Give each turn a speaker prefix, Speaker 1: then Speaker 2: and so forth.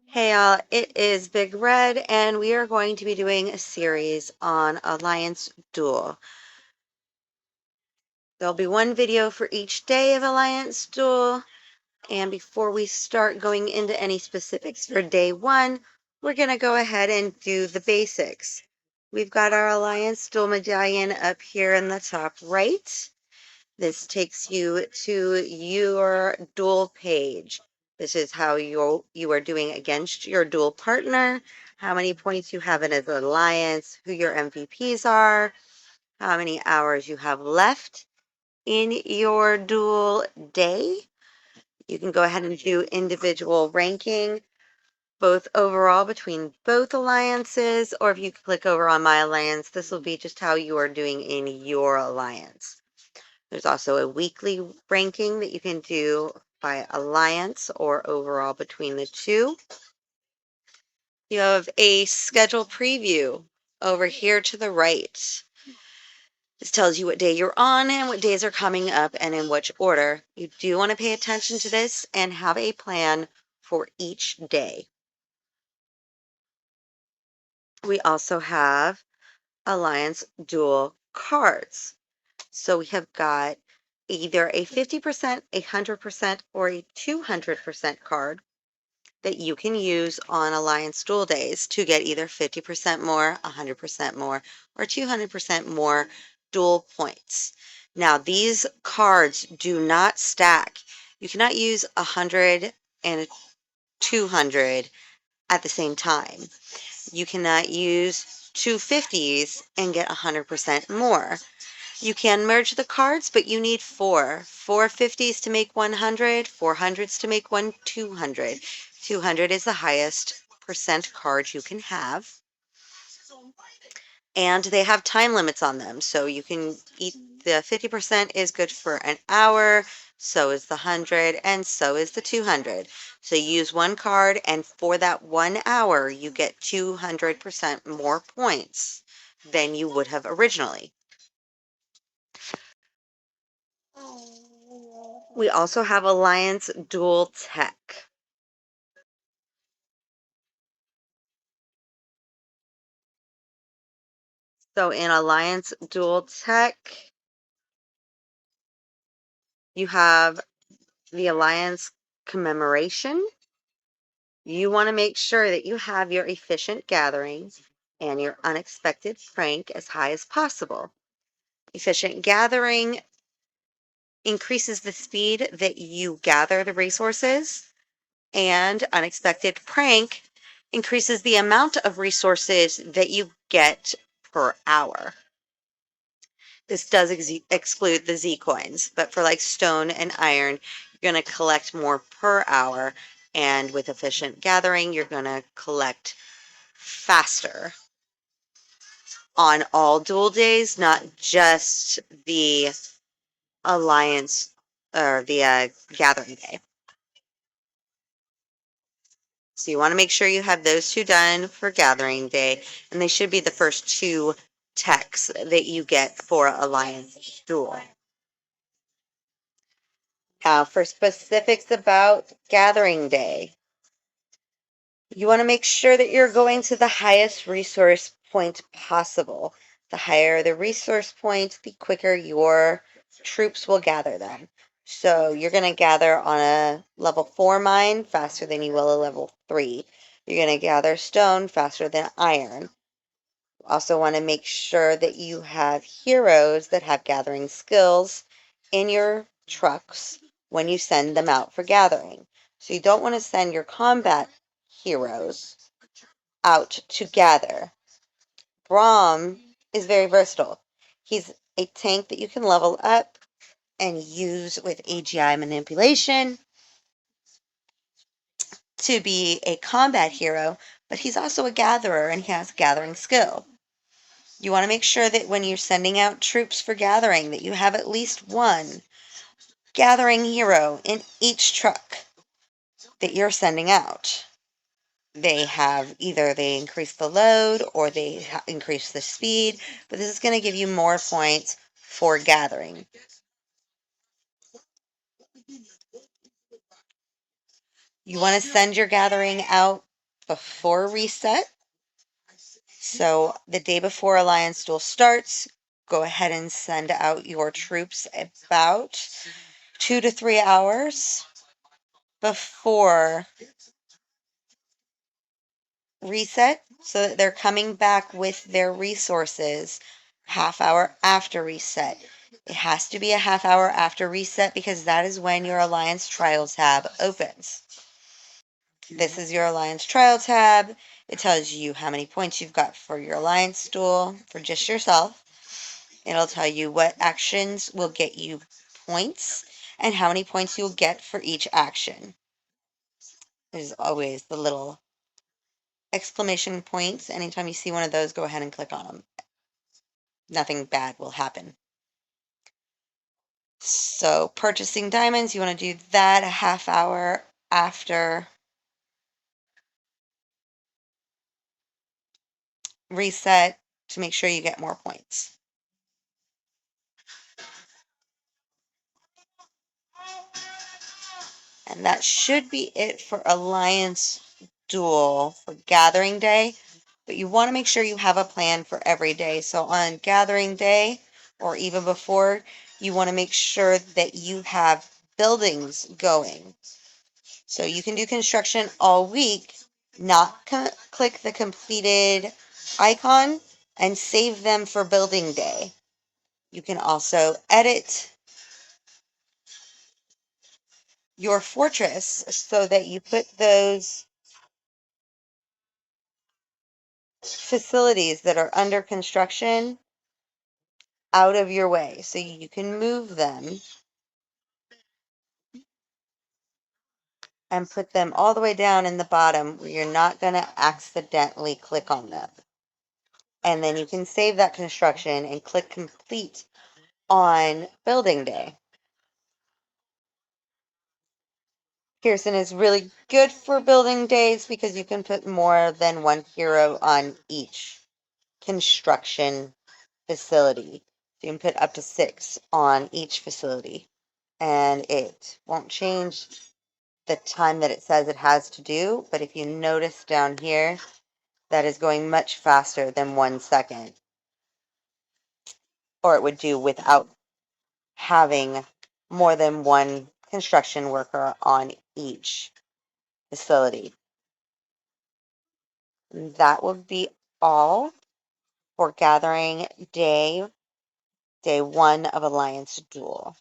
Speaker 1: Hey y'all, it is Big Red, and we are going to be doing a series on Alliance Duel. There'll be one video for each day of Alliance Duel, and before we start going into any specifics for day one, we're going to go ahead and do the basics. We've got our Alliance Duel medallion up here in the top right. This takes you to your duel page. This is how you are doing against your duel partner, how many points you have in an alliance, who your MVPs are, how many hours you have left in your duel day. You can go ahead and do individual ranking, both overall between both alliances, or if you click over on my alliance, this will be just how you are doing in your alliance. There's also a weekly ranking that you can do by alliance or overall between the two. You have a schedule preview over here to the right. This tells you what day you're on and what days are coming up and in which order. You do want to pay attention to this and have a plan for each day. We also have Alliance Duel cards. So we have got either a 50%, a 100%, or a 200% card that you can use on Alliance Duel days to get either 50% more, 100% more, or 200% more duel points. Now, these cards do not stack. You cannot use 100 and 200 at the same time. You cannot use 250s and get 100% more. You can merge the cards, but you need four. 450s to make 100, 400s to make 200. 200 is the highest percent card you can have. And they have time limits on them. So you can eat the 50% is good for an hour, so is the 100, and so is the 200. So you use one card, and for that 1 hour, you get 200% more points than you would have originally. We also have Alliance Duel Tech. So in Alliance Duel Tech, you have the Alliance Commemoration. You want to make sure that you have your efficient gathering and your unexpected prank as high as possible. Efficient gathering increases the speed that you gather the resources, and unexpected prank increases the amount of resources that you get per hour. This does exclude the Z coins, but for like stone and iron, you're going to collect more per hour, and with efficient gathering, you're going to collect faster on all duel days, not just the alliance or the gathering day. So you want to make sure you have those two done for gathering day, and they should be the first two techs that you get for Alliance Duel. Now, for specifics about gathering day, you want to make sure that you're going to the highest resource point possible. The higher the resource point, the quicker your troops will gather them. So you're going to gather on a level 4 mine faster than you will a level 3. You're going to gather stone faster than iron. You also want to make sure that you have heroes that have gathering skills in your trucks when you send them out for gathering. So you don't want to send your combat heroes out to gather. Braum is very versatile. He's a tank that you can level up and use with AGI manipulation to be a combat hero, but he's also a gatherer and he has gathering skill. You want to make sure that when you're sending out troops for gathering that you have at least one gathering hero in each truck that you're sending out. They have either they increase the load or they increase the speed, but this is going to give you more points for gathering. You want to send your gathering out before reset. So the day before Alliance Duel starts, go ahead and send out your troops about 2 to 3 hours before reset so that they're coming back with their resources half hour after reset. It has to be a half hour after reset because that is when your Alliance Trial tab opens. This is your Alliance Trial tab. It tells you how many points you've got for your Alliance Duel for just yourself. It'll tell you what actions will get you points and how many points you'll get for each action. There's always the little exclamation points. Anytime you see one of those, go ahead and click on them. Nothing bad will happen. So purchasing diamonds, you want to do that a half hour after reset to make sure you get more points. And that should be it for Alliance Duel for Gathering Day. But you want to make sure you have a plan for every day. So on Gathering Day, or even before, you want to make sure that you have buildings going. So you can do construction all week, not click the completed icon and save them for building day. You can also edit your fortress so that you put those facilities that are under construction out of your way so you can move them and put them all the way down in the bottom where you're not going to accidentally click on them. And then you can save that construction and click complete on building day. Pearson is really good for building days because you can put more than one hero on each construction facility. So you can put up to 6 on each facility. And it won't change the time that it says it has to do, but if you notice down here, that is going much faster than 1 second. Or it would do without having more than one construction worker on each facility. That will be all for gathering day 1 of Alliance Duel.